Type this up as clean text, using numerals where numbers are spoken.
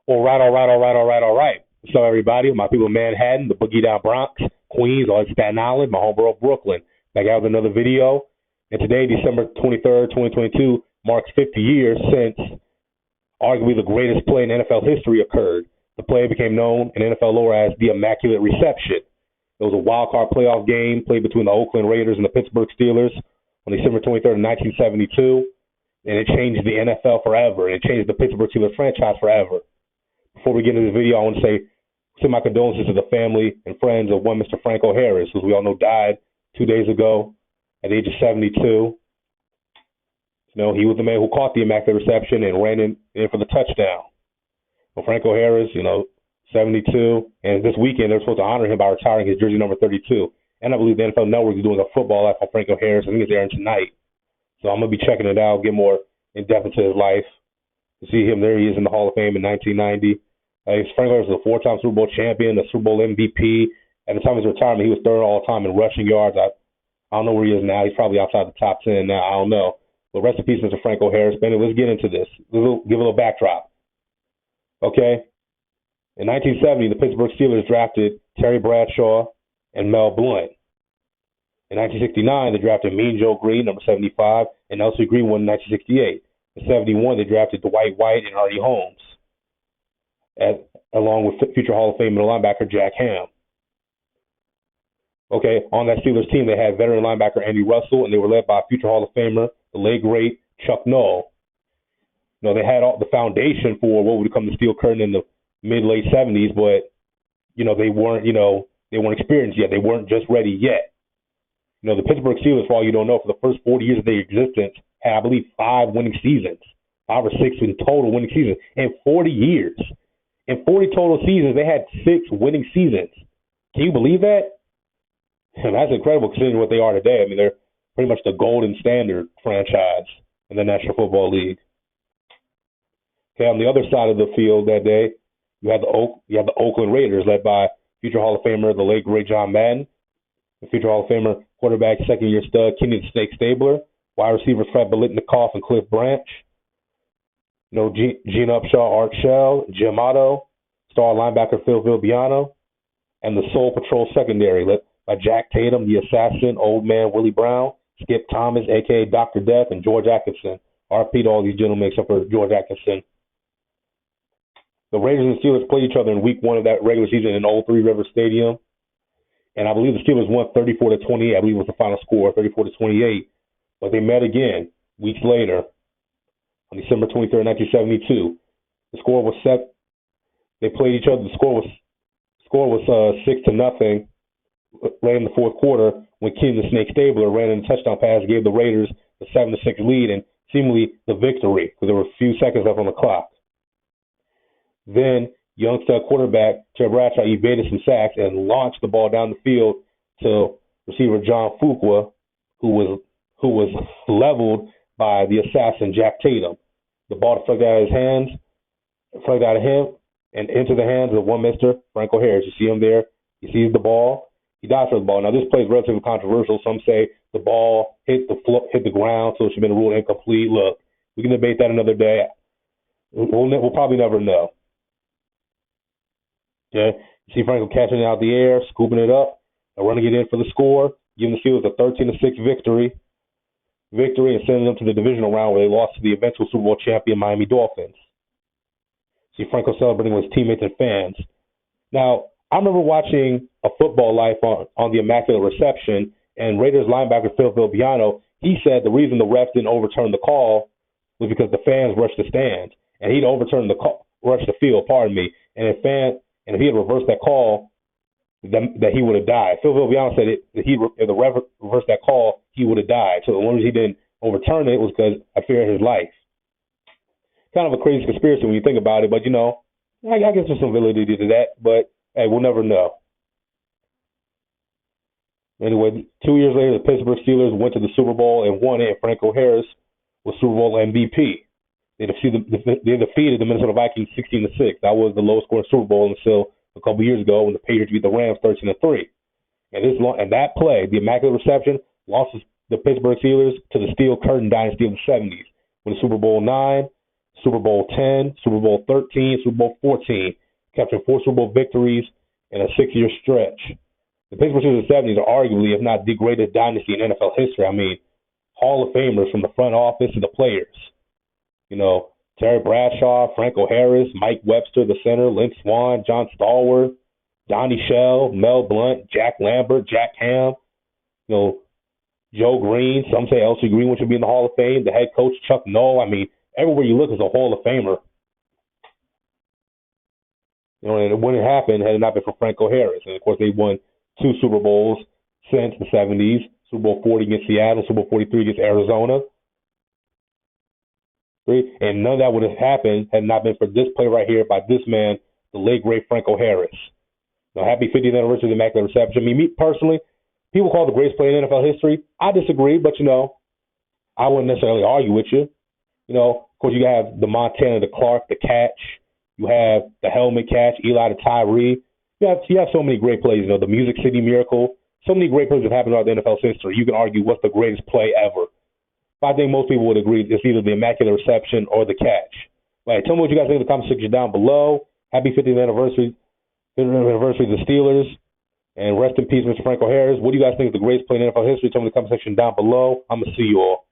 All right, all right, all right, all right, all right. So everybody, my people in Manhattan, the Boogie Down Bronx, Queens, all in Staten Island, my homeborough Brooklyn. Back out with another video. And today, December 23rd, 2022, marks 50 years since arguably the greatest play in NFL history occurred. The play became known in NFL lore as the Immaculate Reception. It was a wild card playoff game played between the Oakland Raiders and the Pittsburgh Steelers on December 23rd, 1972. And it changed the NFL forever. It changed the Pittsburgh Steelers franchise forever. Before we get into this video, I want to send my condolences to the family and friends of one Mr. Franco Harris, who we all know died 2 days ago at the age of 72. You know, he was the man who caught the Immaculate Reception and ran in for the touchdown. Well, Franco Harris, 72. And this weekend, they're supposed to honor him by retiring his jersey number 32. And I believe the NFL Network is doing a football life on Franco Harris. I think it's airing tonight. So I'm going to be checking it out, get more in-depth into his life. To see him there, he is in the Hall of Fame in 1990. Franco Harris was a four-time Super Bowl champion, a Super Bowl MVP. At the time of his retirement, he was third all-time in rushing yards. I don't know where he is now. He's probably outside the top 10 now. I don't know. But rest in peace, Mr. Franco Harris. But anyway, let's get into this. Give a little backdrop. Okay? In 1970, the Pittsburgh Steelers drafted Terry Bradshaw and Mel Blount. In 1969, they drafted Mean Joe Green, number 75, and Elsie Greenwood in 1968. In 71, they drafted Dwight White and Artie Holmes, along with future Hall of Fame middle linebacker Jack Ham. Okay, on that Steelers team, they had veteran linebacker Andy Russell, and they were led by future Hall of Famer, the late great Chuck Noll. They had all the foundation for what would become the Steel Curtain in the mid-late 70s, but they weren't experienced yet. They weren't just ready yet. The Pittsburgh Steelers, for all you don't know, for the first 40 years of their existence, had, I believe, 5 winning seasons, 5 or 6 in total winning seasons in 40 years. In 40 total seasons, they had 6 winning seasons. Can you believe that? And that's incredible considering what they are today. I mean, they're pretty much the golden standard franchise in the National Football League. Okay, on the other side of the field that day, you had the Oakland Raiders, led by future Hall of Famer, the late great John Madden, and future Hall of Famer, quarterback, second-year stud Kenny the Snake Stabler, wide receivers Fred Biletnikoff and Cliff Branch, Gene Upshaw, Art Shell, Jim Otto, star linebacker Phil Villabiano, and the Soul Patrol secondary, led by Jack Tatum, the Assassin, Old Man Willie Brown, Skip Thomas, a.k.a. Dr. Death, and George Atkinson. RP to all these gentlemen except for George Atkinson. The Raiders and Steelers played each other in week 1 of that regular season in Old Three River Stadium. And I believe the Steelers won 34-28. I believe it was the final score, 34-28. But they met again weeks later on December 23rd, 1972. The score was set. They played each other. The score was 6-0 late in the fourth quarter when Kenny the Snake Stabler ran in a touchdown pass, gave the Raiders the 7-6 lead and seemingly the victory because there were a few seconds left on the clock. Then young stud quarterback Terry Bradshaw evaded some sacks and launched the ball down the field to receiver John Fuqua, who was leveled by the assassin Jack Tatum. The ball deflected out of him, and into the hands of one Mr. Franco Harris. You see him there. He sees the ball. He dives for the ball. Now, this play is relatively controversial. Some say the ball hit the ground, so it should have been ruled incomplete. Look, we can debate that another day. We'll probably never know. Okay, you see Franco catching it out the air, scooping it up, and running it in for the score, giving the Steelers a 13-6 victory, and sending them to the divisional round where they lost to the eventual Super Bowl champion Miami Dolphins. See Franco celebrating with his teammates and fans. Now, I remember watching A Football Life on the Immaculate Reception, and Raiders linebacker Phil Villabiano, he said the reason the refs didn't overturn the call was because the fans rushed the stands, and he'd overturned rushed the field, and if he had reversed that call, that he would have died. Phil Villabiano said if the ref reversed that call, he would have died. So the one reason he didn't overturn it was because I feared his life. Kind of a crazy conspiracy when you think about it, but I guess there's some validity to that. But hey, we'll never know. Anyway, 2 years later, the Pittsburgh Steelers went to the Super Bowl and won it, and Franco Harris was Super Bowl MVP. They defeated the Minnesota Vikings 16-6. That was the lowest scoring Super Bowl until a couple years ago when the Patriots beat the Rams 13-3. And that play, the Immaculate Reception, lost the Pittsburgh Steelers to the Steel Curtain dynasty of the 70s. When Super Bowl IX, Super Bowl 10, Super Bowl 13, Super Bowl 14, capturing 4 Super Bowl victories in a 6-year stretch. The Pittsburgh Steelers of the 70s are arguably, if not the greatest dynasty in NFL history. I mean, Hall of Famers from the front office to the players. You know, Terry Bradshaw, Franco Harris, Mike Webster, the center, Lynn Swann, John Stallworth, Donnie Shell, Mel Blount, Jack Lambert, Jack Ham, you know, Joe Green. Some say L.C. Greenwood should be in the Hall of Fame. The head coach, Chuck Noll. I mean, everywhere you look is a Hall of Famer. You know, and it wouldn't happen had it not been for Franco Harris. And, of course, they won 2 Super Bowls since the 70s. Super Bowl 40 against Seattle, Super Bowl 43 against Arizona. And none of that would have happened had it not been for this play right here by this man, the late, great Franco Harris. Now, happy 50th anniversary of the Immaculate Reception. I mean, me personally, people call it the greatest play in NFL history. I disagree, but, you know, I wouldn't necessarily argue with you. You know, of course, you have the Montana, the Clark, the catch. You have the helmet catch, Eli to Tyree. You have so many great plays. You know, the Music City Miracle. So many great plays that happened throughout the NFL's history. You can argue what's the greatest play ever. But I think most people would agree it's either the Immaculate Reception or the catch. Like, tell me what you guys think in the comment section down below. Happy 50th anniversary of the Steelers. And rest in peace, Mr. Franco Harris. What do you guys think is the greatest play in NFL history? Tell me in the comment section down below. I'm going to see you all.